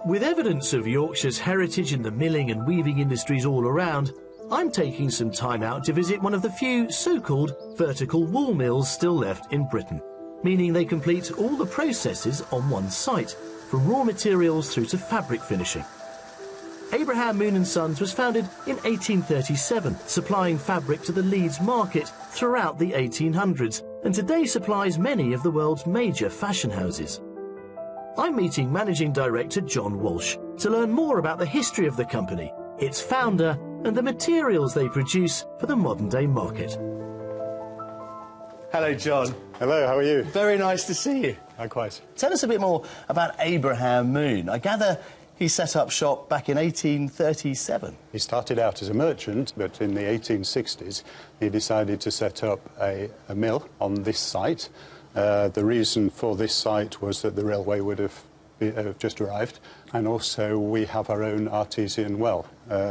With evidence of Yorkshire's heritage in the milling and weaving industries all around, I'm taking some time out to visit one of the few so-called vertical wool mills still left in Britain, meaning they complete all the processes on one site, from raw materials through to fabric finishing. Abraham Moon & Sons was founded in 1837, supplying fabric to the Leeds market throughout the 1800s, and today supplies many of the world's major fashion houses. I'm meeting Managing Director John Walsh to learn more about the history of the company, its founder, and the materials they produce for the modern-day market. Hello, John. Hello, how are you? Very nice to see you. Likewise. Tell us a bit more about Abraham Moon. I gather he set up shop back in 1837. He started out as a merchant, but in the 1860s he decided to set up a mill on this site. The reason for this site was that the railway would have just arrived, and also we have our own artesian well,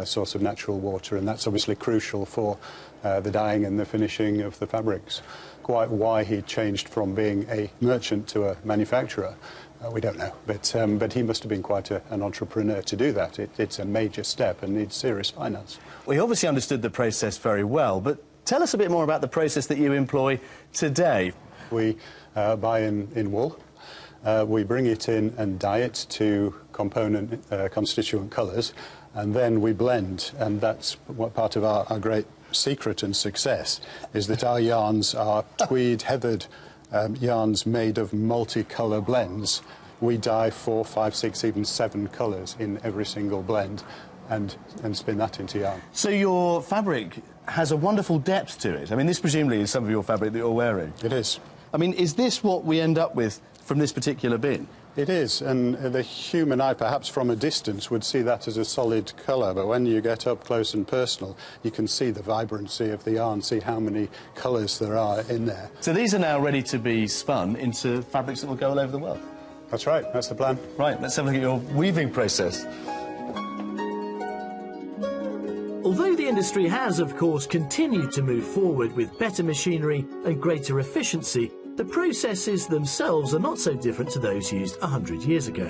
source of natural water, and that's obviously crucial for the dyeing and the finishing of the fabrics. Quite why he changed from being a merchant to a manufacturer, we don't know, but he must have been quite an entrepreneur to do that. It's a major step and needs serious finance. Well, he obviously understood the process very well, but tell us a bit more about the process that you employ today. We buy in wool, we bring it in and dye it to constituent colours, and then we blend, and that's what part of our great secret and success is that our yarns are tweed, heathered yarns made of multicolour blends. We dye 4, 5, 6, even 7 colours in every single blend and spin that into yarn. So your fabric has a wonderful depth to it. I mean, this presumably is some of your fabric that you're wearing. It is. I mean, is this what we end up with from this particular bin? It is, and the human eye, perhaps from a distance, would see that as a solid colour, but when you get up close and personal, you can see the vibrancy of the yarn, see how many colours there are in there. So these are now ready to be spun into fabrics that will go all over the world? That's right, that's the plan. Right, let's have a look at your weaving process. Although the industry has, of course, continued to move forward with better machinery and greater efficiency, the processes themselves are not so different to those used 100 years ago.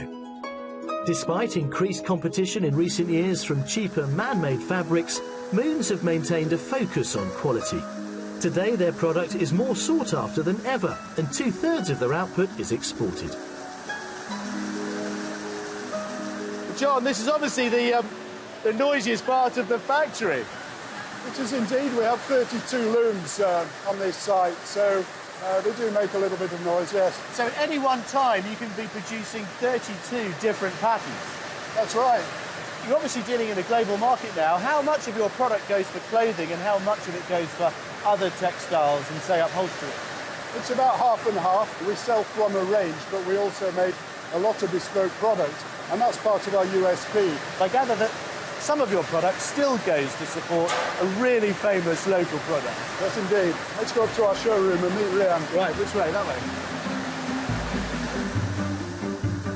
Despite increased competition in recent years from cheaper man-made fabrics, Moons have maintained a focus on quality. Today their product is more sought after than ever, and 2/3 of their output is exported. John, this is obviously the noisiest part of the factory. It is indeed. We have 32 looms on this site, so they do make a little bit of noise, yes. So at any one time you can be producing 32 different patterns? That's right. You're obviously dealing in a global market now. How much of your product goes for clothing and how much of it goes for other textiles and, say, upholstery? It's about half and half. We sell from a range, but we also make a lot of bespoke product, and that's part of our USP. I gather that some of your product still goes to support a really famous local product. Yes, indeed. Let's go up to our showroom and meet Ryan. Right, which way? That way.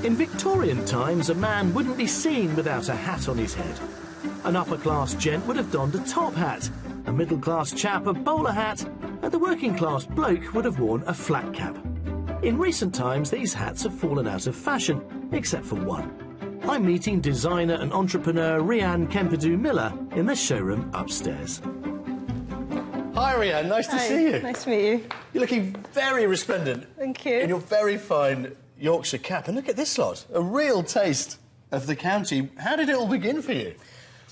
In Victorian times, a man wouldn't be seen without a hat on his head. An upper-class gent would have donned a top hat, a middle-class chap a bowler hat, and the working-class bloke would have worn a flat cap. In recent times, these hats have fallen out of fashion, except for one. I'm meeting designer and entrepreneur Rhian Kemperdue-Miller in the showroom upstairs. Hi, Rhian. Nice to see you. Nice to meet you. You're looking very resplendent. Thank you. In your very fine Yorkshire cap. And look at this lot. A real taste of the county. How did it all begin for you?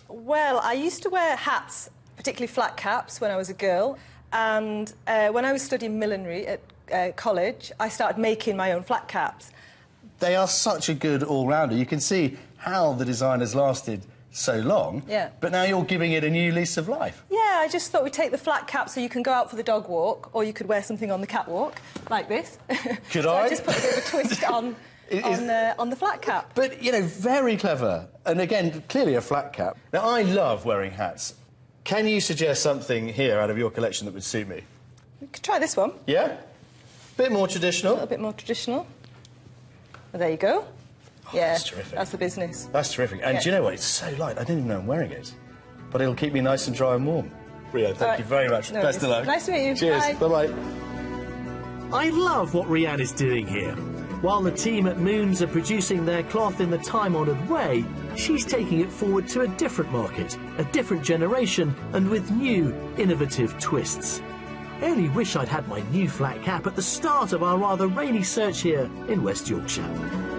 Well, I used to wear hats, particularly flat caps, when I was a girl. And when I was studying millinery at college, I started making my own flat caps. They are such a good all-rounder. You can see how the design has lasted so long, yeah. But now you're giving it a new lease of life. Yeah, I just thought we'd take the flat cap so you can go out for the dog walk, or you could wear something on the catwalk, like this. Could so I? I just put a bit of a twist on the flat cap. But, you know, very clever. And, again, clearly a flat cap. Now, I love wearing hats. Can you suggest something here out of your collection that would suit me? You could try this one. Yeah? Bit more traditional. A little bit more traditional. Well, there you go. Oh, yeah, that's terrific. That's the business. That's terrific. And do you know what? It's so light. I didn't even know I'm wearing it. But it'll keep me nice and dry and warm. Rhian, thank you very much. No, Best of luck. Nice to meet you. Cheers. Bye. Bye-bye. I love what Rhian is doing here. While the team at Moons are producing their cloth in the time-honoured way, she's taking it forward to a different market, a different generation, and with new, innovative twists. I only wish I'd had my new flat cap at the start of our rather rainy search here in West Yorkshire.